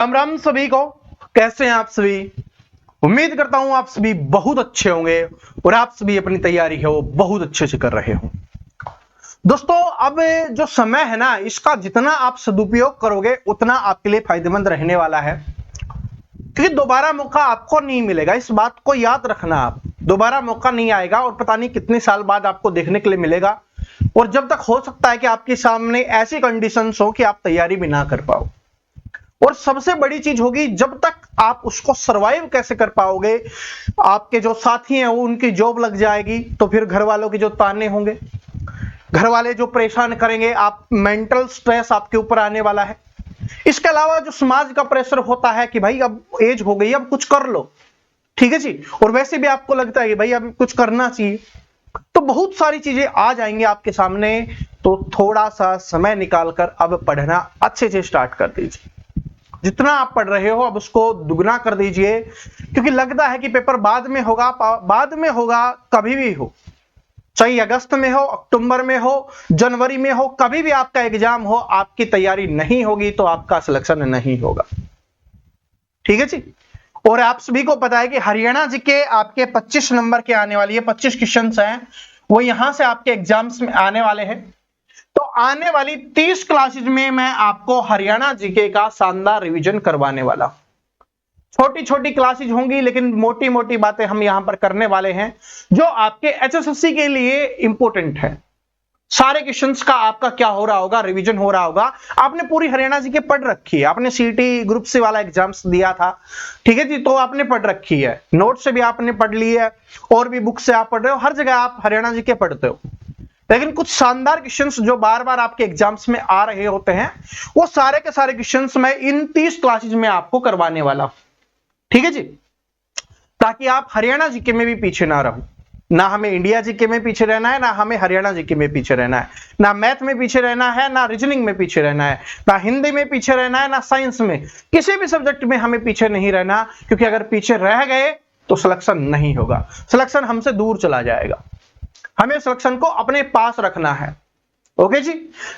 राम राम सभी को। कैसे हैं आप सभी? उम्मीद करता हूं आप सभी बहुत अच्छे होंगे और आप सभी अपनी तैयारी है वो बहुत अच्छे से कर रहे हो। दोस्तों, अब जो समय है ना, इसका जितना आप सदुपयोग करोगे उतना आपके लिए फायदेमंद रहने वाला है, क्योंकि दोबारा मौका आपको नहीं मिलेगा। इस बात को याद रखना, आप दोबारा मौका नहीं आएगा और पता नहीं कितने साल बाद आपको देखने के लिए मिलेगा। और जब तक हो सकता है कि आपके सामने ऐसी कंडीशंस हो कि आप तैयारी भी ना कर पाओ। और सबसे बड़ी चीज होगी, जब तक आप उसको सरवाइव कैसे कर पाओगे। आपके जो साथी हैं वो उनकी जॉब लग जाएगी तो फिर घर वालों के जो ताने होंगे, घर वाले जो परेशान करेंगे, आप मेंटल स्ट्रेस आपके ऊपर आने वाला है। इसके अलावा जो समाज का प्रेशर होता है कि भाई अब एज हो गई, अब कुछ कर लो, ठीक है जी, और वैसे भी आपको लगता है कि भाई अब कुछ करना चाहिए, तो बहुत सारी चीजें आ जाएंगी आपके सामने। तो थोड़ा सा समय निकालकर अब पढ़ना अच्छे से स्टार्ट कर दीजिए। जितना आप पढ़ रहे हो अब उसको दुगना कर दीजिए, क्योंकि लगता है कि पेपर बाद में होगा, कभी भी हो, चाहे अगस्त में हो, अक्टूबर में हो, जनवरी में हो, कभी भी आपका एग्जाम हो, आपकी तैयारी नहीं होगी तो आपका सिलेक्शन नहीं होगा। ठीक है जी। और आप सभी को पता है कि हरियाणा जी के आपके 25 नंबर के आने वाली है, 25 क्वेश्चंस हैं वो यहां से आपके एग्जाम्स में आने वाले हैं। तो आने वाली 30 क्लासेज में मैं आपको हरियाणा जीके का शानदार रिवीजन करवाने वाला। छोटी छोटी क्लासेज होंगी लेकिन मोटी मोटी बातें हम यहां पर करने वाले हैं जो आपके एचएसएससी के लिए इंपॉर्टेंट है। सारे क्वेश्चंस का आपका क्या हो रहा होगा, रिवीजन हो रहा होगा। आपने पूरी हरियाणा जीके पढ़ रखी है, आपने सीटी ग्रुप सी वाला एग्जाम्स दिया था, ठीक है जी, तो आपने पढ़ रखी है, नोट से भी आपने पढ़ ली है और भी बुक से आप पढ़ रहे हो, हर जगह आप हरियाणा जीके पढ़ते हो। लेकिन कुछ शानदार क्वेश्चंस जो बार बार आपके एग्जाम्स में आ रहे होते हैं, वो सारे के सारे क्वेश्चंस मैं इन 30 क्लासेज में आपको करवाने वाला हूं, ठीक है जी, ताकि आप हरियाणा जीके में भी पीछे ना रहो। ना हमें इंडिया जीके में पीछे रहना है, ना हमें हरियाणा जीके में पीछे रहना है, ना मैथ में पीछे रहना है, ना रीजनिंग में पीछे रहना है, ना हिंदी में पीछे रहना है, ना साइंस में, किसी भी सब्जेक्ट में हमें पीछे नहीं रहना, क्योंकि अगर पीछे रह गए तो सिलेक्शन नहीं होगा, सिलेक्शन हमसे दूर चला जाएगा। हमें सिलेक्शन को अपने पास रखना है। ओके जी,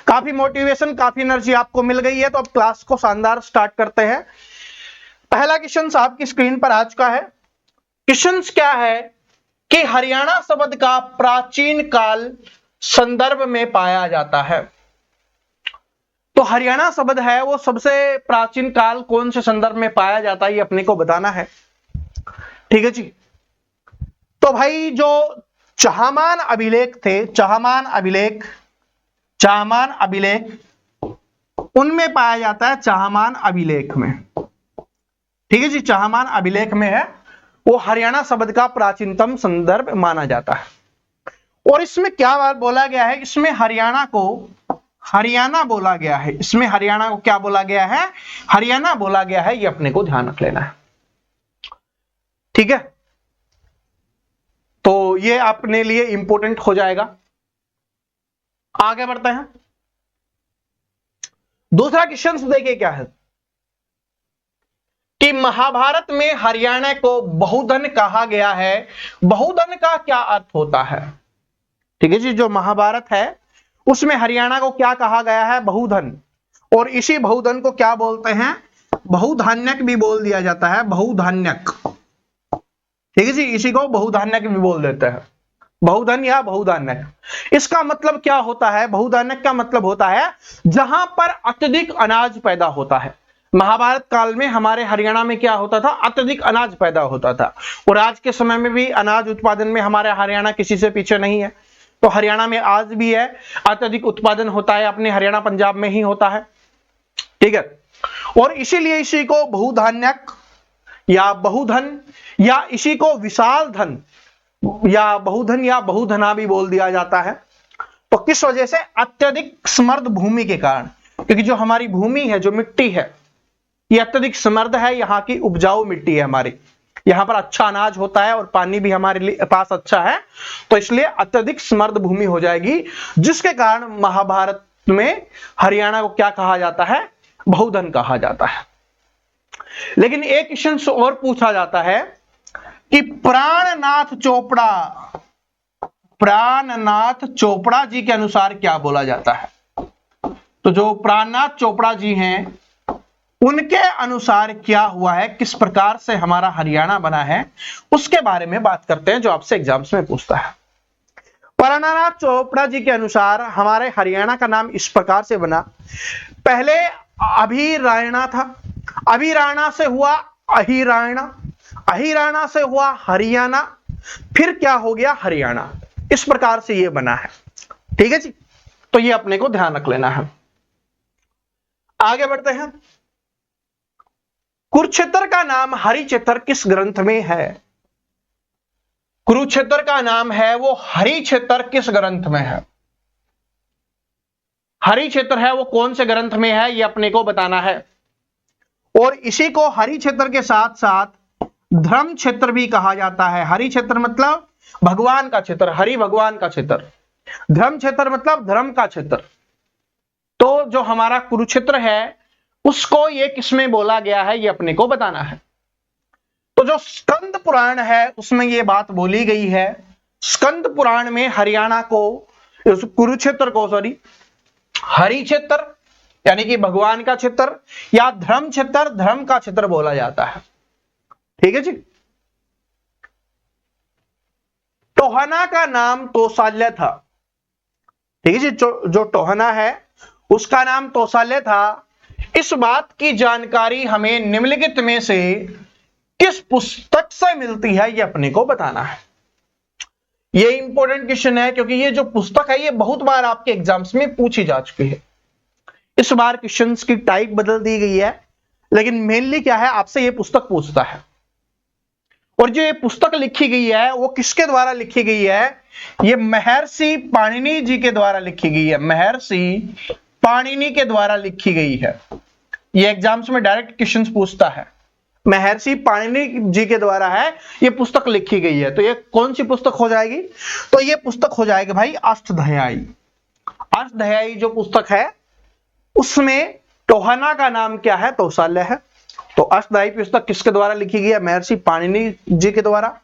काफी मोटिवेशन, काफी एनर्जी आपको मिल गई है, तो अब क्लास को शानदार स्टार्ट करते हैं। पहला क्वेश्चन आपकी स्क्रीन पर आ चुका है। क्वेश्चन क्या है कि हरियाणा शब्द का प्राचीन काल संदर्भ में पाया जाता है। तो हरियाणा शब्द है वो सबसे प्राचीन काल कौन से संदर्भ में पाया जाता है, ये अपने को बताना है, ठीक है जी। तो भाई जो चाहमान अभिलेख थे, चाहमान अभिलेख उनमें पाया जाता है, चाहमान अभिलेख में, ठीक है जी, चाहमान अभिलेख में है, वो हरियाणा शब्द का प्राचीनतम संदर्भ माना जाता है। और इसमें क्या बात बोला गया है, इसमें हरियाणा बोला गया है, इसमें हरियाणा को क्या बोला गया है, हरियाणा बोला गया है, ये अपने को ध्यान रख लेना है, ठीक है। तो ये अपने लिए इंपॉर्टेंट हो जाएगा। आगे बढ़ते हैं। दूसरा क्वेश्चन देखिए क्या है कि महाभारत में हरियाणा को बहुधन कहा गया है। बहुधन का क्या अर्थ होता है, ठीक है जी, जो महाभारत है उसमें हरियाणा को क्या कहा गया है, बहुधन। और इसी बहुधन को क्या बोलते हैं, बहुधान्यक भी बोल दिया जाता है, बहुधान्यक, ठीक है जी, इसी को बहुधान्यक भी बोल देते हैं, बहुधन या बहुधान्यक। इसका मतलब क्या होता है, बहुधान्यक का मतलब होता है जहां पर अत्यधिक अनाज पैदा होता है। महाभारत काल में हमारे हरियाणा में क्या होता था, अत्यधिक अनाज पैदा होता था। और आज के समय में भी अनाज उत्पादन में हमारे हरियाणा किसी से पीछे नहीं है। तो हरियाणा में आज भी है, अत्यधिक उत्पादन होता है, अपने हरियाणा पंजाब में ही होता है, ठीक है। और इसीलिए इसी को बहुधान्यक या बहुधन या इसी को विशाल धन या बहुधन या बहुधना भी बोल दिया जाता है। तो किस वजह से, अत्यधिक समृद्ध भूमि के कारण, क्योंकि जो हमारी भूमि है, जो मिट्टी है, ये अत्यधिक समृद्ध है, यहाँ की उपजाऊ मिट्टी है हमारी, यहाँ पर अच्छा अनाज होता है और पानी भी हमारे पास अच्छा है, तो इसलिए अत्यधिक समृद्ध भूमि हो जाएगी, जिसके कारण महाभारत में हरियाणा को क्या कहा जाता है, बहुधन कहा जाता है। लेकिन एक क्वेश्चन और पूछा जाता है कि प्राणनाथ चोपड़ा जी के अनुसार क्या बोला जाता है। तो जो प्राणनाथ चोपड़ा जी हैं उनके अनुसार क्या हुआ है, किस प्रकार से हमारा हरियाणा बना है, उसके बारे में बात करते हैं, जो आपसे एग्जाम्स में पूछता है। परानाथ चोपड़ा जी के अनुसार हमारे हरियाणा का नाम इस प्रकार से बना। पहले अभिरायणा था, अभिरायणा से हुआ अहिरायणा, अहिरायणा से हुआ हरियाणा, फिर क्या हो गया हरियाणा। इस प्रकार से ये बना है। ठीक है जी, तो ये अपने को ध्यान रख लेना है। आगे बढ़ते हैं। कुरुक्षेत्र का नाम हरिक्षेत्र किस ग्रंथ में है? कुरुक्षेत्र का नाम है वो हरिक्षेत्र किस ग्रंथ में है? हरिक्षेत्र है वो कौन से ग्रंथ में है, ये अपने को बताना है। और इसी को हरिक्षेत्र के साथ साथ धर्म क्षेत्र भी कहा जाता है। हरिक्षेत्र मतलब भगवान का क्षेत्र, हरि भगवान का क्षेत्र। धर्म क्षेत्र मतलब धर्म का क्षेत्र। तो जो हमारा कुरुक्षेत्र है उसको ये किसमें बोला गया है, ये अपने को बताना है। तो जो स्कंद पुराण है उसमें ये बात बोली गई है। स्कंद पुराण में हरियाणा को, कुरुक्षेत्र को सॉरी, हरिक्षेत्र यानी कि भगवान का क्षेत्र या धर्म क्षेत्र, धर्म का क्षेत्र बोला जाता है। ठीक है जी। टोहना का नाम तोसाल्य था। ठीक है जी, जो टोहना है उसका नाम तोसाल्य था। इस बात की जानकारी हमें निम्नलिखित में से किस पुस्तक से मिलती है, ये अपने को बताना है। ये इंपॉर्टेंट क्वेश्चन है क्योंकि ये जो पुस्तक है ये बहुत बार आपके एग्जाम्स में पूछी जा चुकी है। इस बार क्वेश्चंस की टाइप बदल दी गई है, लेकिन मेनली क्या है, आपसे ये पुस्तक पूछता है। और जो ये पुस्तक लिखी गई है वो किसके द्वारा लिखी गई है? ये महर्षि पाणिनि जी के द्वारा लिखी गई है। महर्षि पाणिनि के द्वारा लिखी गई है। ये एग्जाम्स में डायरेक्ट क्वेश्चंस पूछता है। महर्षि पाणिनि जी के द्वारा है ये पुस्तक लिखी गई है। तो ये कौन सी पुस्तक हो जाएगी? तो ये पुस्तक हो जाएगी भाई अष्टध्यायी। अष्टध्यायी जो पुस्तक है उसमें टोहना का नाम क्या है? तोसाल्य है। तो अष्टध्यायी पुस्तक किसके द्वारा लिखी गई है? महर्षि पाणिनि जी के द्वारा।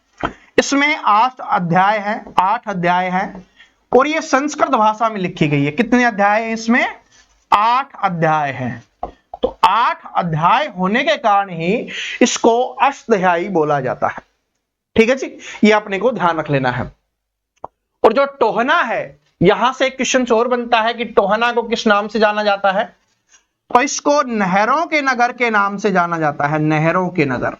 इसमें 8 अध्याय है, 8 अध्याय है और ये संस्कृत भाषा में लिखी गई है। कितने अध्याय हैं इसमें? 8 अध्याय हैं। तो 8 अध्याय होने के कारण ही इसको अष्टध्यायी बोला जाता है। ठीक है जी, ये अपने को ध्यान रख लेना है। और जो टोहना है, यहां से एक क्वेश्चन और बनता है कि टोहना को किस नाम से जाना जाता है? तो इसको नहरों के नगर के नाम से जाना जाता है। नहरों के नगर,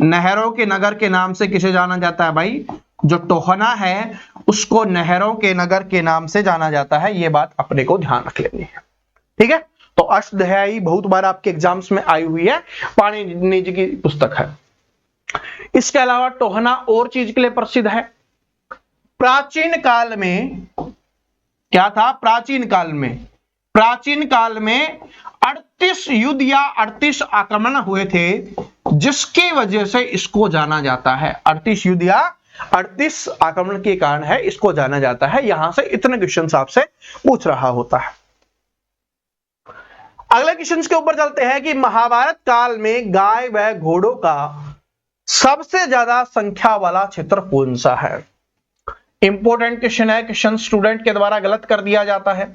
नहरों के नगर के नाम से किसे जाना जाता है भाई? जो टोहना है उसको नहरों के नगर के नाम से जाना जाता है। ये बात अपने को ध्यान रख लेनी है। ठीक है, तो अष्टध्यायी बहुत बार आपके एग्जाम्स में आई हुई है, पाणिनि जी की पुस्तक है। इसके अलावा टोहना और चीज के लिए प्रसिद्ध है। प्राचीन काल में क्या था? प्राचीन काल में 38 युद्ध या 38 आक्रमण हुए थे, जिसकी वजह से इसको जाना जाता है। 38 युद्ध या 38 आक्रमण के कारण है इसको जाना जाता है। यहां से इतने क्वेश्चन आपसे पूछ रहा होता है। अगले क्वेश्चन के ऊपर चलते हैं कि महाभारत काल में गाय व घोड़ों का सबसे ज्यादा संख्या वाला क्षेत्र कौन सा है? इंपॉर्टेंट क्वेश्चन है, क्वेश्चन स्टूडेंट के द्वारा गलत कर दिया जाता है।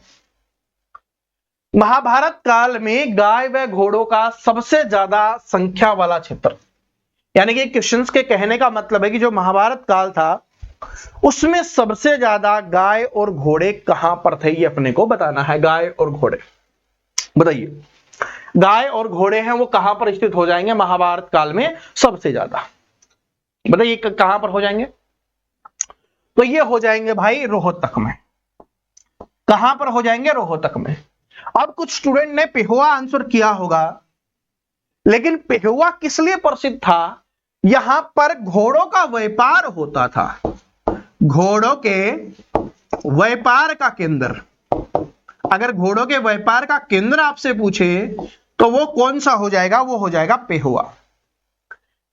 महाभारत काल में गाय व घोड़ों का सबसे ज्यादा संख्या वाला क्षेत्र, यानी कि क्वेश्चंस के कहने का मतलब है कि जो महाभारत काल था उसमें सबसे ज्यादा गाय और घोड़े कहां पर थे, ये अपने को बताना है। गाय और घोड़े बताइए, गाय और घोड़े हैं वो कहां पर स्थित हो जाएंगे महाभारत काल में सबसे ज्यादा? बताइए कहां पर हो जाएंगे? तो ये हो जाएंगे भाई रोहतक में। कहां पर हो जाएंगे? रोहतक में। अब कुछ स्टूडेंट ने पेहुआ आंसर किया होगा, लेकिन पेहुआ किस लिए प्रसिद्ध था? यहां पर घोड़ों का व्यापार होता था। घोड़ों के व्यापार का केंद्र, अगर घोड़ों के व्यापार का केंद्र आपसे पूछे तो वो कौन सा हो जाएगा? वो हो जाएगा पेहुआ।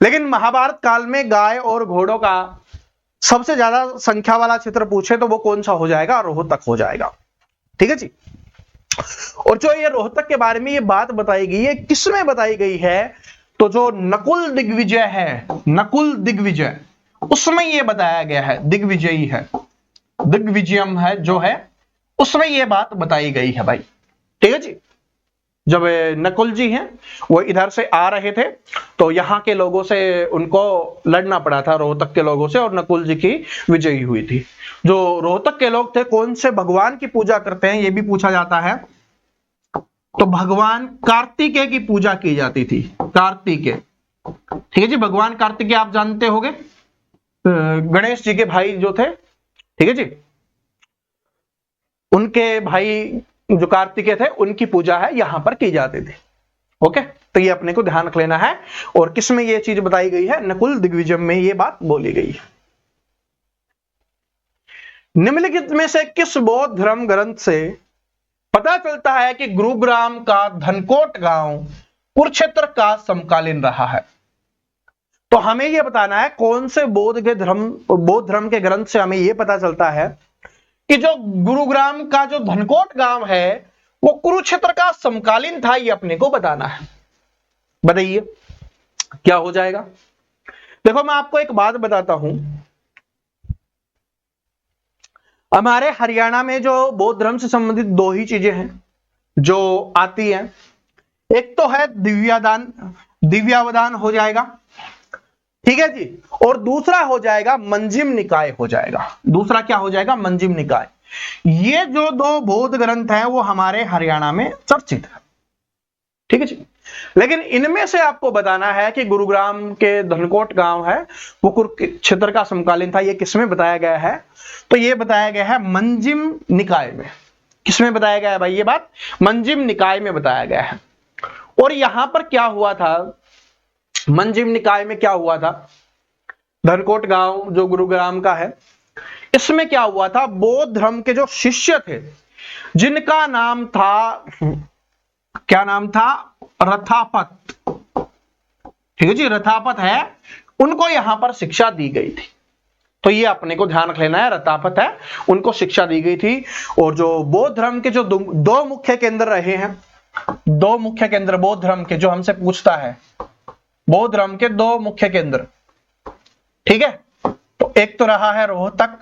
लेकिन महाभारत काल में गाय और घोड़ों का सबसे ज्यादा संख्या वाला क्षेत्र पूछे तो वो कौन सा हो जाएगा? रोहतक हो जाएगा। ठीक है जी। और जो ये रोहतक के बारे में ये बात बताई गई है, किसमें बताई गई है? तो जो नकुल दिग्विजय है, नकुल दिग्विजय, उसमें ये बताया गया है। दिग्विजयी है, दिग्विजयम है जो है, उसमें ये बात बताई गई है भाई। ठीक है जी। जब नकुल जी हैं वो इधर से आ रहे थे तो यहाँ के लोगों से उनको लड़ना पड़ा था, रोहतक के लोगों से, और नकुल जी की विजयी हुई थी। जो रोहतक के लोग थे कौन से भगवान की पूजा करते हैं ये भी पूछा जाता है। तो भगवान कार्तिकेय की पूजा की जाती थी, कार्तिकेय। ठीक है जी, भगवान कार्तिकेय आप जानते होंगे, गणेश जी के भाई जो थे, ठीक है जी, उनके भाई जो कार्तिकेय थे उनकी पूजा है यहां पर की जाती थी। ओके, तो ये अपने को ध्यान रख लेना है। और किसमें ये चीज बताई गई है? नकुल दिग्विजय में ये बात बोली गई है। निम्नलिखित में से किस बौद्ध धर्म ग्रंथ से पता चलता है कि गुरुग्राम का धनकोट गांव कुरुक्षेत्र का समकालीन रहा है? तो हमें यह बताना है कौन से बौद्ध धर्म के ग्रंथ से हमें यह पता चलता है कि जो गुरुग्राम का जो धनकोट गांव है वो कुरुक्षेत्र का समकालीन था। ये अपने को बताना है। बताइए क्या हो जाएगा? देखो मैं आपको एक बात बताता हूं, हमारे हरियाणा में जो बौद्ध धर्म से संबंधित दो ही चीजें हैं जो आती हैं। एक तो है दिव्यावदान हो जाएगा, ठीक है जी, और दूसरा हो जाएगा मंजिम निकाय हो जाएगा। दूसरा क्या हो जाएगा? मंजिम निकाय। ये जो दो बौद्ध ग्रंथ हैं वो हमारे हरियाणा में चर्चित है, ठीक है जी। लेकिन इनमें से आपको बताना है कि गुरुग्राम के धनकोट गांव है वो कुरुक्षेत्र का समकालीन था। ये किसमें बताया गया है? तो ये बताया गया है मंजिम निकाय में। किसमें बताया गया है भाई? ये बात मंजिम निकाय में बताया गया है। और यहां पर क्या हुआ था? मंजिम निकाय में क्या हुआ था? धनकोट गांव जो गुरुग्राम का है, इसमें क्या हुआ था? बौद्ध धर्म के जो शिष्य थे जिनका नाम था, क्या नाम था? रथापत। ठीक है जी, रथापत है, उनको यहां पर शिक्षा दी गई थी। तो ये अपने को ध्यान रख लेना है, रथापत है, उनको शिक्षा दी गई थी। और जो बौद्ध धर्म के जो दो मुख्य केंद्र रहे हैं, दो मुख्य केंद्र बौद्ध धर्म के, जो हमसे पूछता है बौद्ध धर्म के दो मुख्य केंद्र, ठीक है, तो एक तो रहा है रोहतक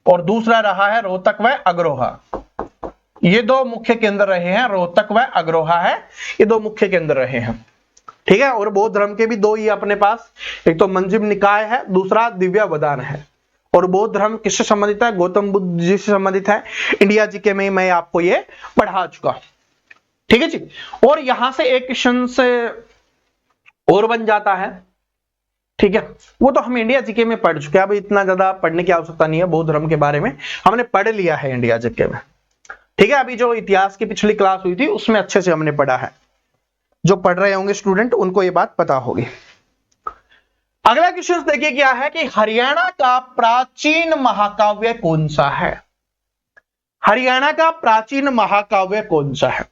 और दूसरा रहा है रोहतक व अग्रोहा। ये दो मुख्य केंद्र रहे हैं, रोहतक व अग्रोहा है, ये दो मुख्य केंद्र रहे हैं, ठीक है। और बौद्ध धर्म के भी दो ही अपने पास, एक तो मंजिम निकाय है, दूसरा दिव्यावदान है। और बौद्ध धर्म किससे संबंधित है? गौतम बुद्ध जी से संबंधित है। इंडिया जीके में मैं आपको ये पढ़ा चुका, ठीक है जी। और यहां से एक क्वेश्चन से और बन जाता है, ठीक है, वो तो हम इंडिया जीके में पढ़ चुके हैं, अब इतना ज्यादा पढ़ने की आवश्यकता नहीं है। बौद्ध धर्म के बारे में हमने पढ़ लिया है इंडिया जीके में, ठीक है। अभी जो इतिहास की पिछली क्लास हुई थी उसमें अच्छे से हमने पढ़ा है। जो पढ़ रहे होंगे स्टूडेंट उनको ये बात पता होगी। अगला क्वेश्चन देखिए क्या है कि हरियाणा का प्राचीन महाकाव्य कौन सा है? हरियाणा का प्राचीन महाकाव्य कौन सा है?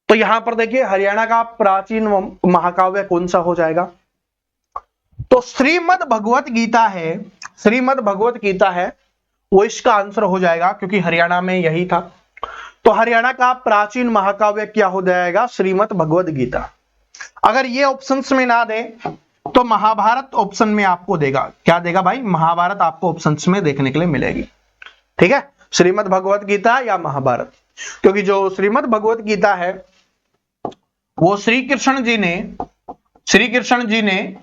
तो यहां पर देखिए हरियाणा का प्राचीन महाकाव्य कौन सा हो जाएगा? तो श्रीमद् भगवत गीता है, श्रीमद् भगवत गीता है, वो इसका आंसर हो जाएगा क्योंकि हरियाणा में यही था। तो हरियाणा का प्राचीन महाकाव्य क्या हो जाएगा? श्रीमद् भगवत गीता। अगर ये ऑप्शंस में ना दे तो महाभारत ऑप्शन में आपको देगा। क्या देगा भाई? महाभारत आपको ऑप्शंस में देखने के लिए मिलेगी, ठीक है। श्रीमद् भगवत गीता या महाभारत, क्योंकि जो श्रीमद् भगवत गीता है वो श्री कृष्ण जी ने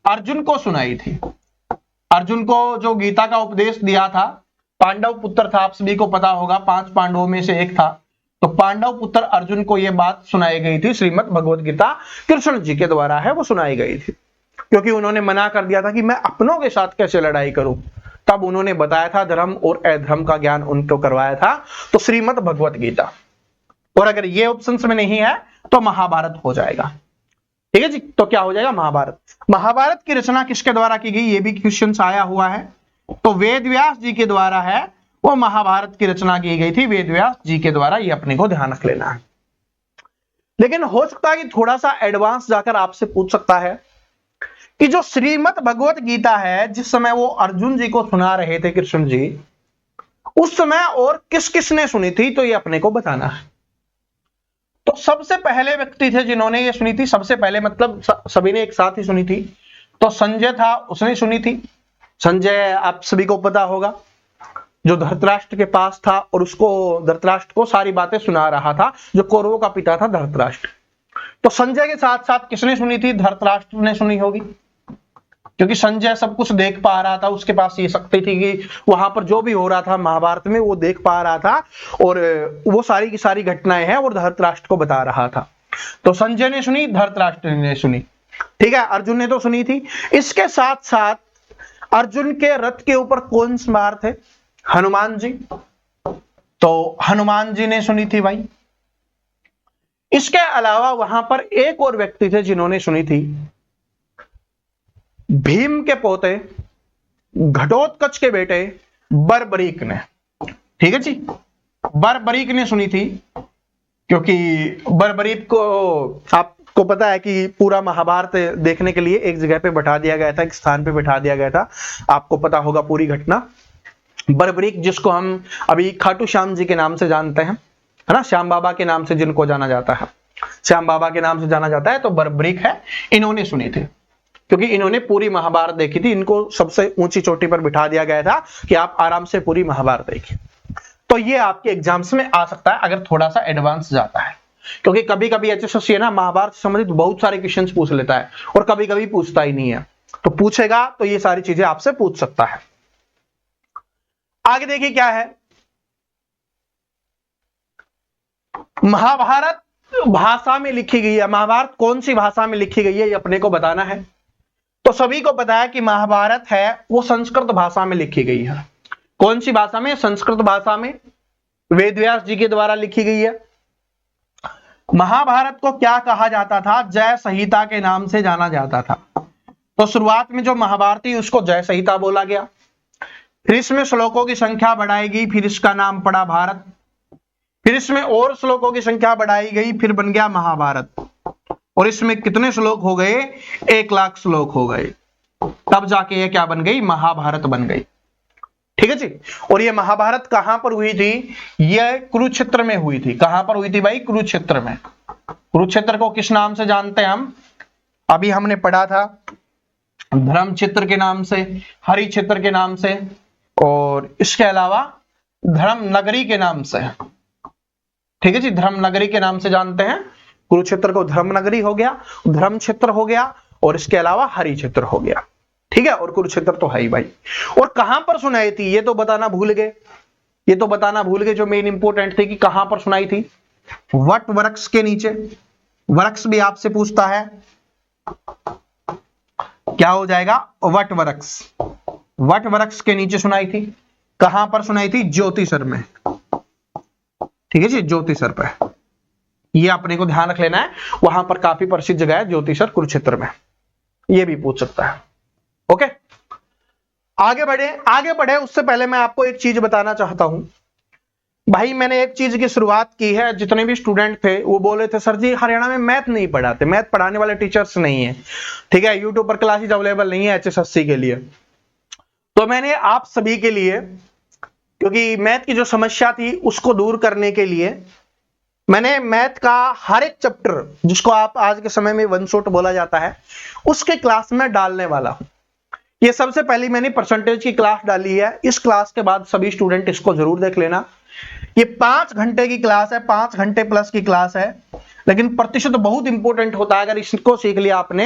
अर्जुन को सुनाई थी। अर्जुन को जो गीता का उपदेश दिया था, पांडव पुत्र था, आप सभी को पता होगा 5 पांडवों में से एक था, तो पांडव पुत्र अर्जुन को यह बात सुनाई गई थी। श्रीमद् भगवत गीता कृष्ण जी के द्वारा है वो सुनाई गई थी, क्योंकि उन्होंने मना कर दिया था कि मैं अपनों के साथ कैसे लड़ाई करूं। तब उन्होंने बताया था, धर्म और अधर्म का ज्ञान उनको करवाया था। तो श्रीमद् भगवत गीता। और अगर ये ऑप्शंस में नहीं है तो महाभारत हो जाएगा, ठीक है जी। तो क्या हो जाएगा? महाभारत। महाभारत की रचना किसके द्वारा की गई? ये भी क्वेश्चन आया हुआ है। तो वेद व्यास जी के द्वारा है वो महाभारत की रचना की गई थी, वेद व्यास जी के द्वारा। ये अपने को ध्यान रख लेना है। लेकिन हो सकता है कि थोड़ा सा एडवांस जाकर आपसे पूछ सकता है कि जो श्रीमद् भगवत गीता है, जिस समय वो अर्जुन जी को सुना रहे थे कृष्ण जी, उस समय और किस किसने सुनी थी? तो ये अपने को बताना है। तो सबसे पहले व्यक्ति थे जिन्होंने ये सुनी थी, सबसे पहले मतलब सभी ने एक साथ ही सुनी थी। तो संजय था, उसने सुनी थी। संजय आप सभी को पता होगा, जो धृतराष्ट्र के पास था और उसको धृतराष्ट्र को सारी बातें सुना रहा था, जो कौरवों का पिता था धृतराष्ट्र। तो संजय के साथ साथ किसने सुनी थी? धृतराष्ट्र ने सुनी होगी, क्योंकि संजय सब कुछ देख पा रहा था, उसके पास ये शक्ति थी कि वहां पर जो भी हो रहा था महाभारत में वो देख पा रहा था और वो सारी की सारी घटनाएं हैं और धृतराष्ट्र को बता रहा था। तो संजय ने सुनी, धृतराष्ट्र ने सुनी, ठीक है, अर्जुन ने तो सुनी थी। इसके साथ साथ अर्जुन के रथ के ऊपर कौन सवार थे? हनुमान जी। तो हनुमान जी ने सुनी थी भाई। इसके अलावा वहां पर एक और व्यक्ति थे जिन्होंने सुनी थी, भीम के पोते घटोत्कच के बेटे बर्बरीक ने, ठीक है जी, बर्बरीक ने सुनी थी, क्योंकि बर्बरीक को आपको पता है कि पूरा महाभारत देखने के लिए एक जगह पे बैठा दिया गया था, एक स्थान पे बैठा दिया गया था, आपको पता होगा पूरी घटना। बर्बरीक जिसको हम अभी खाटू श्याम जी के नाम से जानते हैं, है ना, श्याम बाबा के नाम से जिनको जाना जाता है, श्याम बाबा के नाम से जाना जाता है, तो बर्बरीक है, इन्होंने सुनी थी, क्योंकि इन्होंने पूरी महाभारत देखी थी, इनको सबसे ऊंची चोटी पर बिठा दिया गया था कि आप आराम से पूरी महाभारत देखिए। तो ये आपके एग्जाम्स में आ सकता है अगर थोड़ा सा एडवांस जाता है, क्योंकि कभी कभी एचएसएससी है ना महाभारत से संबंधित बहुत सारे क्वेश्चंस पूछ लेता है और कभी कभी पूछता ही नहीं है, तो पूछेगा तो ये सारी चीजें आपसे पूछ सकता है। आगे देखिए क्या है, महाभारत भाषा में लिखी गई है। महाभारत कौन सी भाषा में लिखी गई है ये अपने को बताना है। तो सभी को पता है कि महाभारत है वो संस्कृत भाषा में लिखी गई है। कौन सी भाषा में? संस्कृत भाषा में वेदव्यास जी के द्वारा लिखी गई है। महाभारत को क्या कहा जाता था? जय संहिता के नाम से जाना जाता था। तो शुरुआत में जो महाभारत थी उसको जय संहिता बोला गया, फिर इसमें श्लोकों की संख्या बढ़ाई गई, फिर इसका नाम पड़ा भारत, फिर इसमें और श्लोकों की संख्या बढ़ाई गई, फिर बन गया महाभारत। और इसमें कितने श्लोक हो गए? 1,00,000 श्लोक हो गए, तब जाके ये क्या बन गई? महाभारत बन गई, ठीक है जी। और ये महाभारत कहां पर हुई थी? ये कुरुक्षेत्र में हुई थी। कहां पर हुई थी भाई? कुरुक्षेत्र में। कुरुक्षेत्र को किस नाम से जानते हैं हम? अभी हमने पढ़ा था धर्मक्षेत्र के नाम से, हरिक्षेत्र के नाम से, और इसके अलावा धर्म नगरी के नाम से, ठीक है जी, धर्म नगरी के नाम से जानते हैं। कुरुक्षेत्र को धर्म नगरी हो गया, धर्म क्षेत्र हो गया, और इसके अलावा हरि क्षेत्र हो गया, ठीक है। और कुरुक्षेत्र तो है ही भाई। और कहां पर सुनाई थी ये तो बताना भूल गए, ये तो बताना भूल गए, जो मेन इंपोर्टेंट थी कि कहां पर सुनाई थी। वट वृक्ष के नीचे। वृक्ष भी आपसे पूछता है, क्या हो जाएगा? वट वृक्ष। वट वृक्ष के नीचे सुनाई थी। कहां पर सुनाई थी? ज्योतिसर में, ठीक है जी, ज्योतिसर पर। ये अपने को ध्यान रख लेना है, वहां पर काफी प्रसिद्ध जगह है ज्योतिसर, कुरुक्षेत्र में। ये भी पूछ सकता है। ओके, आगे बढ़े उससे पहले मैं आपको एक चीज बताना चाहता हूं भाई। मैंने एक चीज की शुरुआत की है, जितने भी स्टूडेंट थे वो बोले थे सर जी हरियाणा में मैथ नहीं पढ़ाते, मैथ पढ़ाने वाले टीचर्स नहीं है, ठीक है, यूट्यूब पर क्लासेस अवेलेबल नहीं है एचएसएससी के लिए। तो मैंने आप सभी के लिए, क्योंकि मैथ की जो समस्या थी उसको दूर करने के लिए, मैंने मैथ का हर एक चैप्टर, जिसको आप आज के समय में वन शॉट बोला जाता है, उसके क्लास में डालने वाला हूं। ये सबसे पहले मैंने परसेंटेज की क्लास डाली है। इस क्लास के बाद सभी स्टूडेंट इसको जरूर देख लेना। ये 5 घंटे की क्लास है, 5 घंटे प्लस की क्लास है, लेकिन प्रतिशत बहुत इंपॉर्टेंट होता है। अगर इसको सीख लिया आपने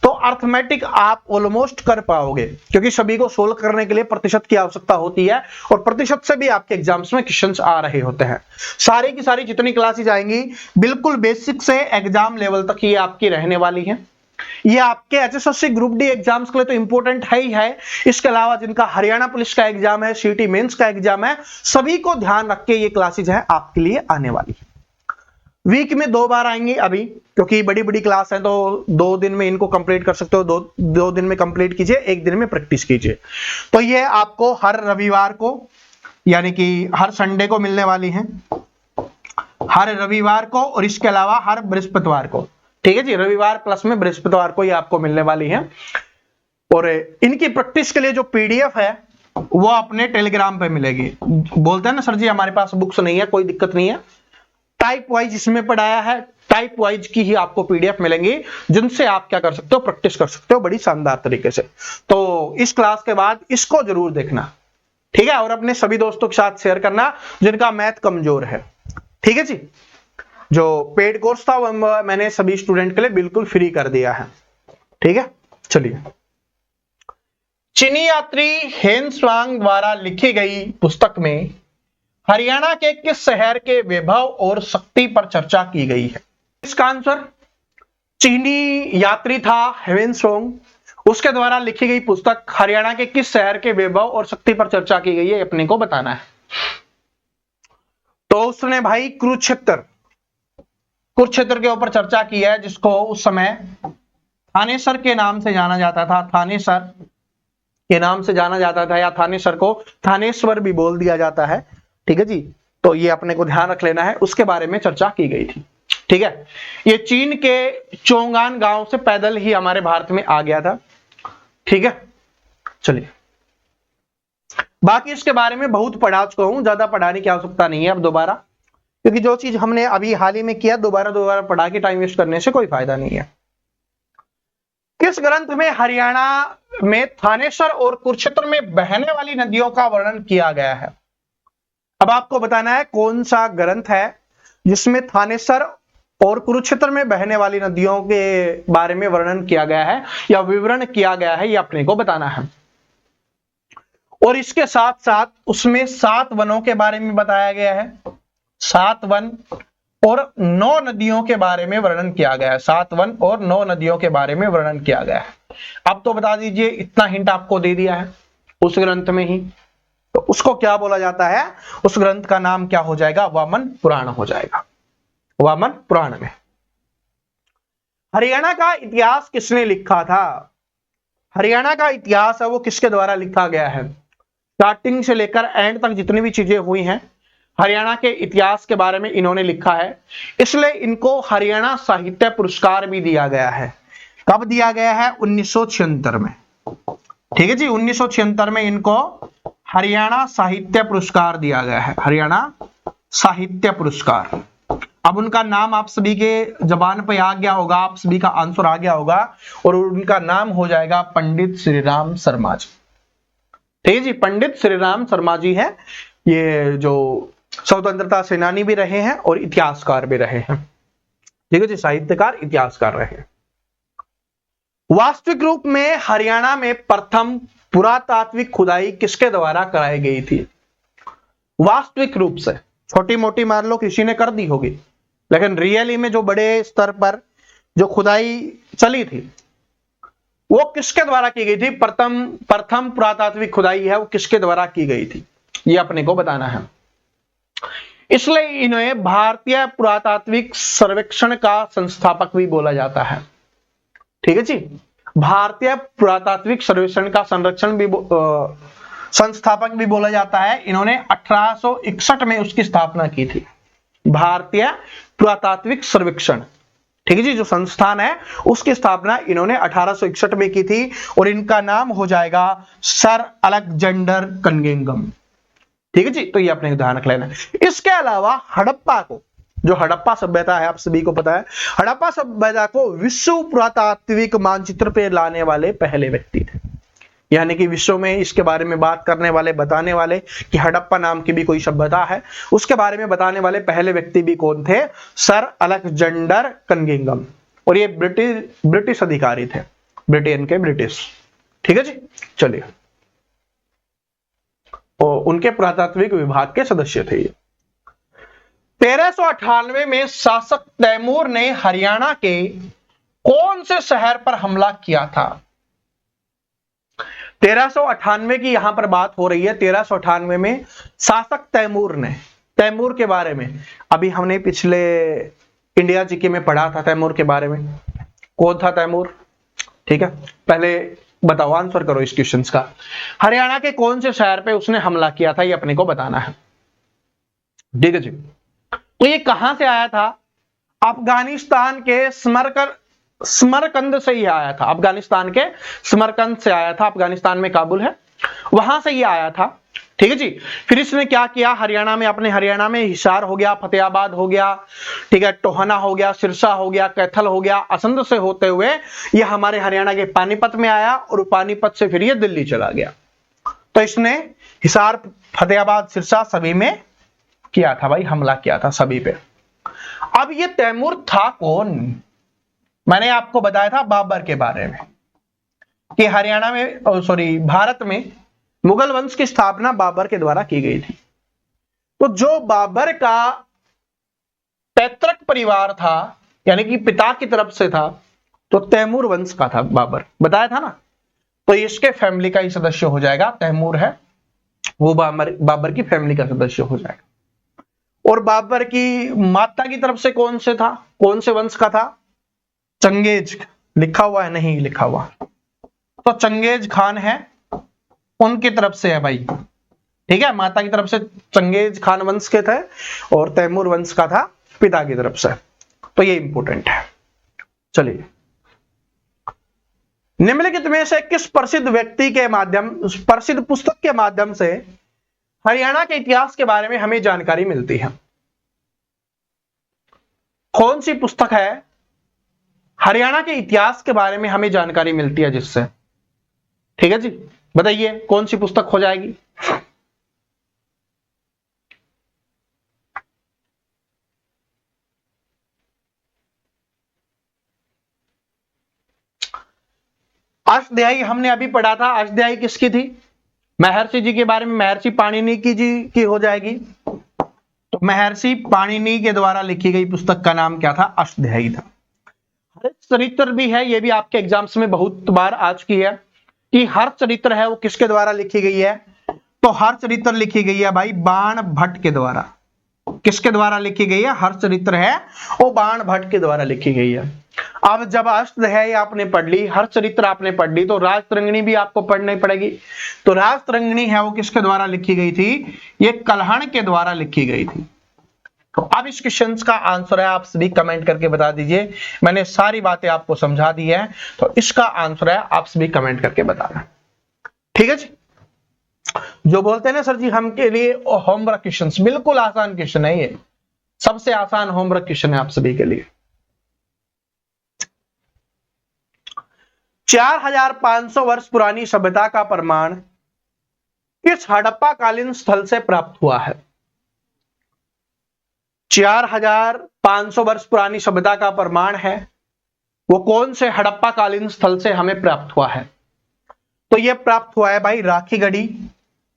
तो अर्थमेटिक आप ऑलमोस्ट कर पाओगे, क्योंकि सभी को सोल्व करने के लिए प्रतिशत की आवश्यकता होती है, और प्रतिशत से भी आपके एग्जाम्स में क्वेश्चंस आ रहे होते हैं। सारी की सारी जितनी क्लासेज आएंगी बिल्कुल बेसिक से एग्जाम लेवल तक ये आपकी रहने वाली है। ये आपके एचएसएससी ग्रुप डी एग्जाम्स के लिए तो इंपॉर्टेंट है ही है, इसके अलावा जिनका हरियाणा पुलिस का एग्जाम है, सीटी मेंस का एग्जाम है, सभी को ध्यान रख के ये क्लासेज है आपके लिए आने वाली है। वीक में 2 बार आएंगी अभी, क्योंकि बड़ी बड़ी क्लास है तो 2 दिन में इनको कंप्लीट कर सकते हो। 2 दिन में कंप्लीट कीजिए, 1 दिन में प्रैक्टिस कीजिए। तो ये आपको हर रविवार को, यानी कि हर संडे को मिलने वाली है, हर रविवार को, और इसके अलावा हर बृहस्पतिवार को, ठीक है जी, रविवार प्लस में बृहस्पतिवार को ये आपको मिलने वाली है। और इनकी प्रैक्टिस के लिए जो पीडीएफ है वो अपने टेलीग्राम पे मिलेगी। बोलते हैं ना सर जी हमारे पास बुक्स नहीं है, कोई दिक्कत नहीं है, टाइप वाइज इसमें पढ़ाया है, टाइप वाइज की ही आपको पीडीएफ मिलेंगी, जिनसे आप क्या कर सकते हो, प्रैक्टिस कर सकते हो बड़ी शानदार तरीके से। तो इस क्लास के बाद इसको जरूर देखना, ठीक है, और अपने सभी दोस्तों के साथ शेयर करना जिनका मैथ कमजोर है। ठीक है जी, जो पेड कोर्स था वो मैंने सभी स्टूडेंट के लिए बिल्कुल फ्री कर दिया है। ठीक है, चलिए। चीनी यात्री हेन स्वांग द्वारा लिखी गई पुस्तक में हरियाणा के किस शहर के वैभव और शक्ति पर चर्चा की गई है? इसका आंसर चीनी यात्री था हेन स्वांग, उसके द्वारा लिखी गई पुस्तक हरियाणा के किस शहर के वैभव और शक्ति पर चर्चा की गई है, अपने को बताना है। तो उसने भाई कुरुक्षेत्र के ऊपर चर्चा की है, जिसको उस समय थानेसर के नाम से जाना जाता था, थानेसर के नाम से जाना जाता था, या थानेसर को थानेश्वर भी बोल दिया जाता है। ठीक है जी, तो ये अपने को ध्यान रख लेना है, उसके बारे में चर्चा की गई थी। ठीक है, ये चीन के चोंगान गांव से पैदल ही हमारे भारत में आ गया था। ठीक है, चलिए। बाकी इसके बारे में बहुत पढ़ा चुका हूं, ज्यादा पढ़ाने की आवश्यकता नहीं है अब दोबारा, क्योंकि जो चीज हमने अभी हाल ही में किया दोबारा पढ़ा के टाइम वेस्ट करने से कोई फायदा नहीं है। किस ग्रंथ में हरियाणा में थानेसर और कुरुक्षेत्र में बहने वाली नदियों का वर्णन किया गया है? अब आपको बताना है कौन सा ग्रंथ है जिसमें थानेसर और कुरुक्षेत्र में बहने वाली नदियों के बारे में वर्णन किया गया है या विवरण किया गया है, ये अपने को बताना है। और इसके साथ साथ उसमें 7 वनों के बारे में बताया गया है, 7 वन और 9 नदियों के बारे में वर्णन किया गया है, 7 वन और 9 नदियों के बारे में वर्णन किया गया है। अब तो बता दीजिए, इतना हिंट आपको दे दिया है उस ग्रंथ में ही, तो उसको क्या बोला जाता है? उस ग्रंथ का नाम क्या हो जाएगा? वामन पुराण हो जाएगा, वामन पुराण में। हरियाणा का इतिहास किसने लिखा था? हरियाणा का इतिहास है वो किसके द्वारा लिखा गया है? स्टार्टिंग से लेकर एंड तक जितनी भी चीजें हुई हैं हरियाणा के इतिहास के बारे में इन्होंने लिखा है, इसलिए इनको हरियाणा साहित्य पुरस्कार भी दिया गया है। कब दिया गया है? 1976 में। ठीक है जी, 1976 में इनको हरियाणा साहित्य पुरस्कार दिया गया है, हरियाणा साहित्य पुरस्कार। अब उनका नाम आप सभी के जबान पे आ गया होगा, आप सभी का आंसर आ गया होगा, और उनका नाम हो जाएगा पंडित श्रीराम शर्मा जी। ठीक है जी, पंडित श्रीराम शर्मा जी है, ये जो स्वतंत्रता सेनानी भी रहे हैं और इतिहासकार भी रहे हैं। ठीक है जी, साहित्यकार इतिहासकार रहे हैं। वास्तविक रूप में हरियाणा में प्रथम पुरातात्विक खुदाई किसके द्वारा कराई गई थी? वास्तविक रूप से, छोटी मोटी मान लो किसी ने कर दी होगी, लेकिन रियली में जो बड़े स्तर पर जो खुदाई चली थी वो किसके द्वारा की गई थी? प्रथम पुरातात्विक खुदाई है वो किसके द्वारा की गई थी, ये अपने को बताना है। इसलिए इन्हें भारतीय पुरातात्विक सर्वेक्षण का संस्थापक भी बोला जाता है। ठीक है जी, भारतीय पुरातात्विक सर्वेक्षण का संस्थापक भी बोला जाता है। इन्होंने 1861 में उसकी स्थापना की थी, भारतीय पुरातात्विक सर्वेक्षण। ठीक है जी, जो संस्थान है उसकी स्थापना इन्होंने 1861 में की थी, और इनका नाम हो जाएगा सर अलेक्जेंडर कनिंघम। ठीक है जी, तो ये अपने ध्यान रख लेना। इसके अलावा हड़प्पा को, जो हड़प्पा सभ्यता है आप सभी को पता है, हड़प्पा सभ्यता को विश्व पुरातात्विक मानचित्र पे लाने वाले पहले व्यक्ति थे, यानी कि विश्व में इसके बारे में बात करने वाले, बताने वाले कि हड़प्पा नाम की भी कोई सभ्यता है, उसके बारे में बताने वाले पहले व्यक्ति भी कौन थे? Sir Alexander Cunningham. और ये ब्रिटिश अधिकारी थे, ब्रिटेन के ब्रिटिश। ठीक है जी, चलिए। और उनके पुरातात्विक विभाग के सदस्य थे ये। 1398 में शासक तैमूर ने हरियाणा के कौन से शहर पर हमला किया था? 1398 की यहां पर बात हो रही है। 1398 में शासक तैमूर ने, तैमूर के बारे में अभी हमने पिछले इंडिया जीके में पढ़ा था तैमूर के बारे में। कौन था तैमूर? ठीक है, पहले बताओ, आंसर करो इस क्वेश्चन का। हरियाणा के कौन से शहर पे उसने हमला किया था, ये अपने को बताना है। ठीक है जी, तो ये कहां से आया था? अफगानिस्तान के समरकंद से ही आया था, अफगानिस्तान के समरकंद से आया था। अफगानिस्तान में काबुल है, वहां से ये आया था। ठीक है जी, फिर इसने क्या किया? हरियाणा में, अपने हरियाणा में हिसार हो गया, फतेहाबाद हो गया, ठीक है, टोहना हो गया, सिरसा हो गया, कैथल हो गया, असंध से होते हुए ये हमारे हरियाणा के पानीपत में आया, और पानीपत से फिर ये दिल्ली चला गया। तो इसने हिसार, फतेहाबाद, सिरसा सभी में किया था भाई, हमला किया था सभी पे। अब ये तैमूर था कौन? मैंने आपको बताया था बाबर के बारे में कि हरियाणा में, सॉरी, भारत में मुगल वंश की स्थापना बाबर के द्वारा की गई थी। तो जो बाबर का पैतृक परिवार था, यानी कि पिता की तरफ से था, तो तैमूर वंश का था बाबर, बताया था ना। तो इसके फैमिली का ही सदस्य हो जाएगा, तैमूर है वो बाबर की फैमिली का सदस्य हो जाएगा। और बाबर की माता की तरफ से कौन से था, कौन से वंश का था? चंगेज। लिखा हुआ है? नहीं लिखा हुआ। तो चंगेज खान है, उनकी तरफ से है भाई, ठीक है। माता की तरफ से चंगेज खान वंश के थे और तैमूर वंश का था पिता की तरफ से। तो ये इंपॉर्टेंट है। चलिए, निम्नलिखित में से किस प्रसिद्ध व्यक्ति के माध्यम, प्रसिद्ध पुस्तक के माध्यम से हरियाणा के इतिहास के बारे में हमें जानकारी मिलती है? कौन सी पुस्तक है हरियाणा के इतिहास के बारे में हमें जानकारी मिलती है जिससे? ठीक है जी, बताइए कौन सी पुस्तक हो जाएगी? अष्टध्यायी हमने अभी पढ़ा था। अष्टध्यायी किसकी थी? महर्षि जी के बारे में, महर्षि पाणिनि जी की हो जाएगी। तो महर्षि पाणिनि के द्वारा लिखी गई पुस्तक का नाम क्या था? अष्टध्यायी था। हर चरित्र भी है, ये भी आपके एग्जाम्स में बहुत बार आ चुकी है कि हर चरित्र है वो किसके द्वारा लिखी गई है? तो हर चरित्र लिखी गई है भाई बाण भट्ट के द्वारा। किसके द्वारा लिखी गई है? हर चरित्र है वो बाण भट्ट के द्वारा लिखी गई है। अब जब अष्टध्यायी आपने पढ़ ली, हर चरित्र आपने पढ़ ली, तो राजतरंगिणी भी आपको पढ़नी पड़ेगी। तो राजतरंगिणी है वो किसके द्वारा लिखी गई थी? ये कल्हण के द्वारा लिखी गई थी। तो अब इस क्वेश्चन का आंसर है, आप सभी कमेंट करके बता दीजिए। मैंने सारी बातें आपको समझा दी है, तो इसका आंसर है आप सभी कमेंट करके बताना। ठीक है जी। जो बोलते हैं ना सर जी हम के लिए होमवर्क क्वेश्चन, बिल्कुल आसान क्वेश्चन है ये, सबसे आसान होमवर्क क्वेश्चन है आप सभी के लिए। 4500 वर्ष पुरानी सभ्यता का प्रमाण किस हड़प्पा कालीन स्थल से प्राप्त हुआ है? 4500 वर्ष पुरानी सभ्यता का प्रमाण है वो कौन से हड़प्पा कालीन स्थल से हमें प्राप्त हुआ है? तो यह प्राप्त हुआ है भाई राखीगढ़ी,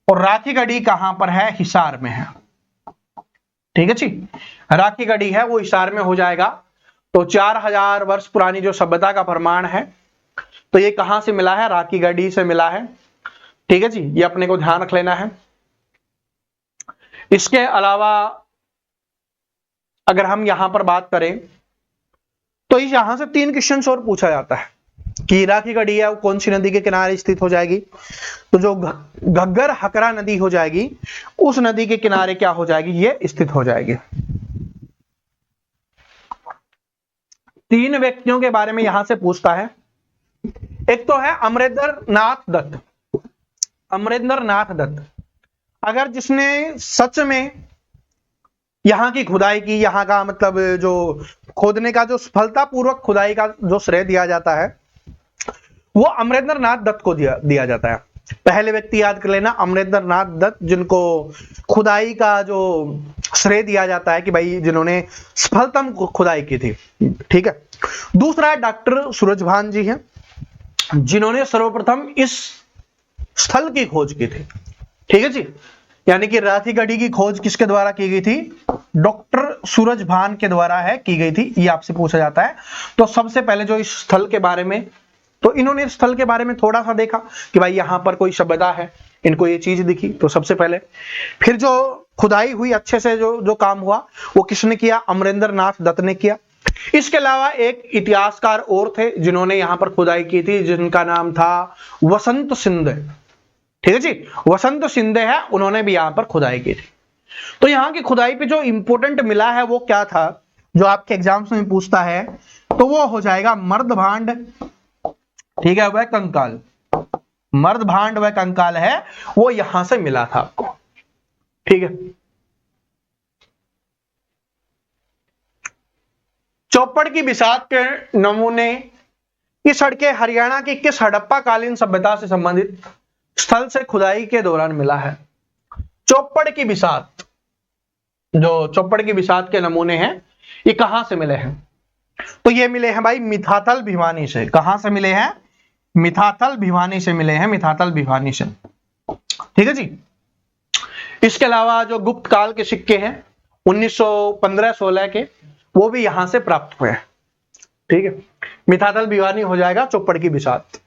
और राखीगढ़ी कहां पर है? हिसार में है। ठीक है जी, राखीगढ़ी है वो हिसार में हो जाएगा। तो 4000 वर्ष पुरानी जो सभ्यता का प्रमाण है, तो ये कहां से मिला है? राखीगढ़ी से मिला है। ठीक है जी, ये अपने को ध्यान रख लेना है। इसके अलावा अगर हम यहां पर बात करें तो यहां से 3 क्वेश्चन और पूछा जाता है कि राखीगढ़ी है वो कौन सी नदी के किनारे स्थित हो जाएगी? तो जो घग्गर हकरा नदी हो जाएगी, उस नदी के किनारे क्या हो जाएगी? ये स्थित हो जाएगी। 3 व्यक्तियों के बारे में यहां से पूछता है। एक तो है अमरेंद्र नाथ दत्त। अमरेंद्र नाथ दत्त, अगर जिसने सच में यहां की खुदाई की, यहां का मतलब जो खोदने का जो सफलतापूर्वक खुदाई का जो श्रेय दिया जाता है वो अमरेंद्र नाथ दत्त को दिया जाता है। पहले व्यक्ति याद कर लेना, अमरेंद्र नाथ दत्त, जिनको खुदाई का जो श्रेय दिया जाता है कि भाई जिन्होंने सफलतम खुदाई की थी। ठीक है। दूसरा है डॉक्टर सूरजभान जी हैं, जिन्होंने सर्वप्रथम इस स्थल की खोज की थी। ठीक है जी, यानी कि राखीगढ़ी की खोज किसके द्वारा की गई थी? डॉक्टर सूरजभान के द्वारा है की गई थी। ये आपसे पूछा जाता है। तो सबसे पहले जो इस स्थल के बारे में, तो इन्होंने स्थल के बारे में थोड़ा सा देखा कि भाई यहां पर कोई सभ्यता है, इनको ये चीज दिखी, तो सबसे पहले। फिर जो खुदाई हुई अच्छे से जो काम हुआ वो किसने किया? अमरेंद्र नाथ दत्त ने किया। इसके अलावा एक इतिहासकार और थे जिन्होंने यहां पर खुदाई की थी, जिनका नाम था वसंत सिंधे। ठीक है जी, वसंत सिंधे है, उन्होंने भी यहां पर खुदाई की थी। तो यहां की खुदाई पे जो इंपोर्टेंट मिला है वो क्या था, जो आपके एग्जाम्स में पूछता है, तो वो हो जाएगा मर्दभांड। ठीक है, वह कंकाल, मर्दभांड वह कंकाल है वो यहां से मिला था आपको। ठीक है। चौपड़ की बिसात के नमूने की सड़कें हरियाणा की किस हड़प्पा कालीन सभ्यता से संबंधित स्थल से खुदाई के दौरान मिला है? चौपड़ की बिसात, जो चौपड़ की बिसात के नमूने हैं ये कहां से मिले हैं? तो ये मिले हैं भाई मिथाथल भिवानी से। कहां से मिले हैं? मिथाथल भिवानी से मिले हैं, मिथाथल भिवानी से। ठीक है जी। इसके अलावा जो गुप्त काल के सिक्के हैं 1915-16 के, वो भी यहां से प्राप्त हुए हैं। ठीक है, मिथाथल भिवानी हो जाएगा चौपड़ की बिसात।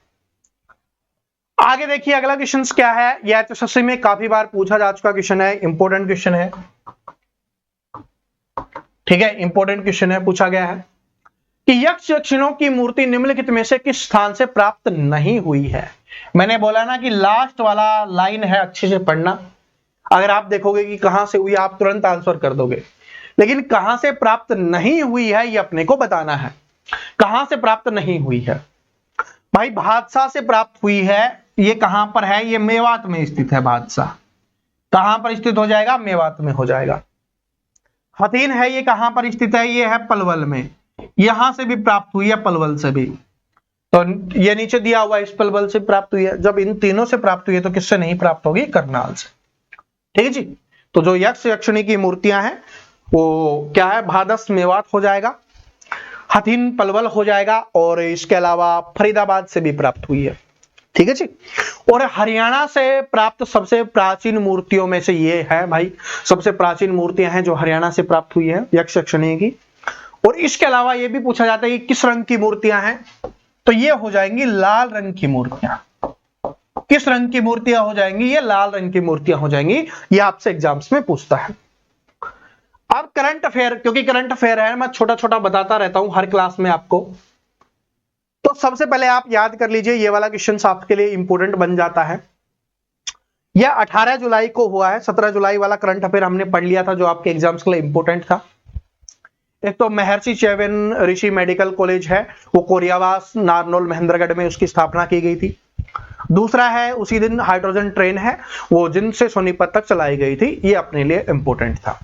आगे देखिए अगला क्वेश्चन क्या है, यह एचएसएससी में काफी बार पूछा जा चुका क्वेश्चन है, इंपॉर्टेंट क्वेश्चन है। ठीक है, इंपॉर्टेंट क्वेश्चन है, पूछा गया है कि यक्ष यक्षिणों की मूर्ति निम्नलिखित में से किस स्थान से प्राप्त नहीं हुई है? मैंने बोला ना कि लास्ट वाला लाइन है, अच्छे से पढ़ना। अगर आप देखोगे कि कहां से हुई आप तुरंत आंसर कर दोगे, लेकिन कहां से प्राप्त नहीं हुई है ये अपने को बताना है। कहां से प्राप्त नहीं हुई है भाई? भादसा से प्राप्त हुई है। ये कहां पर है? ये मेवात में स्थित है। भादसा कहां पर स्थित हो जाएगा? मेवात में हो जाएगा। हथीन है, ये कहां पर स्थित है? ये है पलवल में। यहां से भी प्राप्त हुई है, पलवल से भी। तो ये नीचे दिया हुआ इस पलवल से प्राप्त हुई है। जब इन तीनों से प्राप्त हुई है तो किससे नहीं प्राप्त होगी? करनाल से। ठीक है जी। तो जो यक्ष यक्षिणी की मूर्तियां हैं वो क्या है? भादस मेवात हो जाएगा, हथीन पलवल हो जाएगा, और इसके अलावा फरीदाबाद से भी प्राप्त हुई है। ठीक है जी। और हरियाणा से प्राप्त सबसे प्राचीन मूर्तियों में से ये है भाई, सबसे प्राचीन मूर्तियां हैं जो हरियाणा से प्राप्त हुई है यक्ष यक्षिणी की। और इसके अलावा ये भी पूछा जाता है कि किस रंग की मूर्तियां हैं, तो ये हो जाएंगी लाल रंग की मूर्तियां। किस रंग की मूर्तियां हो जाएंगी? ये लाल रंग की मूर्तियां हो जाएंगी। ये आपसे एग्जाम्स में पूछता है। अब करंट अफेयर, क्योंकि करंट अफेयर है, मैं छोटा छोटा बताता रहता हूं हर क्लास में आपको। तो सबसे पहले आप याद कर लीजिए, ये वाला क्वेश्चन आपके लिए इंपॉर्टेंट बन जाता है। यह 18 जुलाई को हुआ है। 17 जुलाई वाला करंट अफेयर हमने पढ़ लिया था, जो आपके एग्जाम्स के लिए इंपॉर्टेंट था। एक तो महर्षि चैतन्य ऋषि मेडिकल कॉलेज है, वो कोरियावास नारनौल महेंद्रगढ़ में उसकी स्थापना की गई थी। दूसरा है उसी दिन हाइड्रोजन ट्रेन है, वो जिन से सोनीपत तक चलाई गई थी। ये अपने लिए इंपॉर्टेंट था।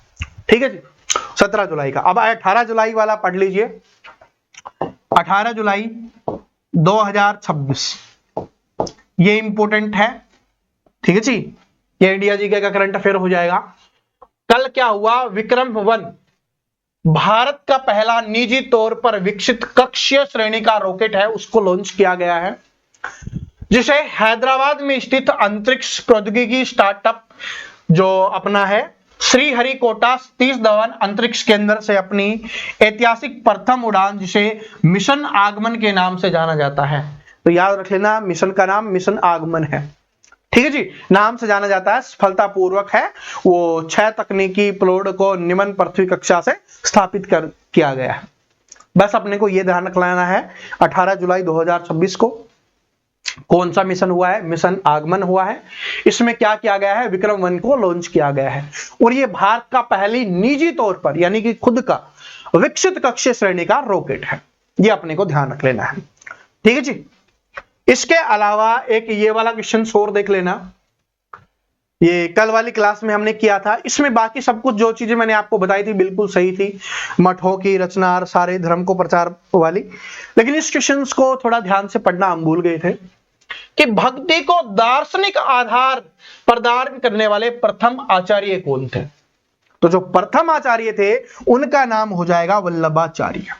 ठीक है जी, 17 जुलाई का। अब 18 जुलाई वाला पढ़ लीजिए। 18 जुलाई 2026 ये इंपॉर्टेंट है। ठीक है जी, ये इंडिया जीके का करंट अफेयर हो जाएगा। कल क्या हुआ? विक्रम-1 भारत का पहला निजी तौर पर विकसित कक्षीय श्रेणी का रॉकेट है, उसको लॉन्च किया गया है, जिसे हैदराबाद में स्थित अंतरिक्ष प्रौद्योगिकी स्टार्टअप जो अपना है श्रीहरिकोटा सतीश धवन अंतरिक्ष केंद्र से अपनी ऐतिहासिक प्रथम उड़ान, जिसे मिशन आगमन के नाम से जाना जाता है। तो याद रख लेना, मिशन का नाम मिशन आगमन है। ठीक है जी, नाम से जाना जाता है, सफलतापूर्वक है। वो 6 तकनीकी प्लोड को निम्न पृथ्वी कक्षा से स्थापित किया गया है। बस अपने को यह ध्यान रख लेना है 18 जुलाई 2026 को कौन सा मिशन हुआ है? मिशन आगमन हुआ है। इसमें क्या किया गया है? विक्रम-1 को लॉन्च किया गया है, और यह भारत का पहली निजी तौर पर यानी कि खुद का विकसित कक्षीय श्रेणी का रॉकेट है। यह अपने को ध्यान रख लेना है। ठीक है जी। इसके अलावा एक ये वाला क्वेश्चन और देख लेना, ये कल वाली क्लास में हमने किया था। इसमें बाकी सब कुछ जो चीजें मैंने आपको बताई थी बिल्कुल सही थी, मठों की रचना, सारे धर्म को प्रचार वाली। लेकिन इस क्वेश्चन को थोड़ा ध्यान से पढ़ना हम भूल गए थे कि भक्ति को दार्शनिक आधार प्रदान करने वाले प्रथम आचार्य कौन थे? तो जो प्रथम आचार्य थे उनका नाम हो जाएगा वल्लभाचार्य।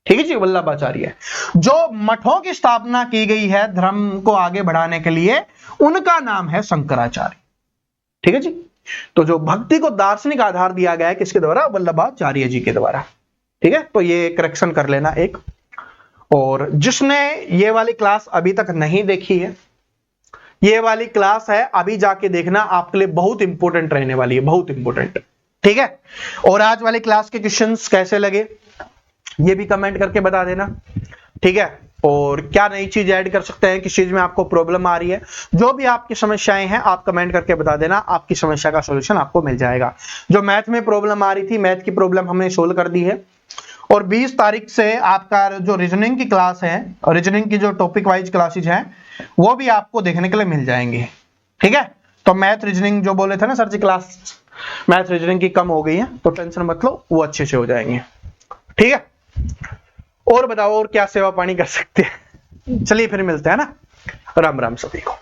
ठीक है जी, वल्लभाचार्य। जो मठों की स्थापना की गई है धर्म को आगे बढ़ाने के लिए, उनका नाम है शंकराचार्य। ठीक है जी। तो जो भक्ति को दार्शनिक आधार दिया गया है किसके द्वारा? वल्लभाचार्य जी के द्वारा। ठीक है, तो ये करेक्शन कर लेना एक। और जिसने ये वाली क्लास अभी तक नहीं देखी है, ये वाली क्लास है अभी जाके देखना, आपके लिए बहुत इंपॉर्टेंट रहने वाली है, बहुत इंपॉर्टेंट। ठीक है। और आज वाली क्लास के क्वेश्चंस कैसे लगे ये भी कमेंट करके बता देना। ठीक है। और क्या नई चीज ऐड कर सकते हैं, किस चीज में आपको प्रॉब्लम आ रही है, जो भी आपकी समस्याएं हैं आप कमेंट करके बता देना, आपकी समस्या का सॉल्यूशन आपको मिल जाएगा। जो मैथ में प्रॉब्लम आ रही थी, मैथ की प्रॉब्लम हमने सोल्व कर दी है। और 20 तारीख से आपका जो रीजनिंग की क्लास है, रीजनिंग की जो टॉपिक वाइज क्लासेज हैं, वो भी आपको देखने के लिए मिल जाएंगे। ठीक है। तो मैथ रीजनिंग जो बोले थे ना सर जी, क्लास मैथ रीजनिंग की कम हो गई है, तो टेंशन मत लो, वो अच्छे से हो जाएंगे। ठीक है। और बताओ और क्या सेवा पानी कर सकते हैं। चलिए फिर मिलते हैं ना। राम राम सभी को।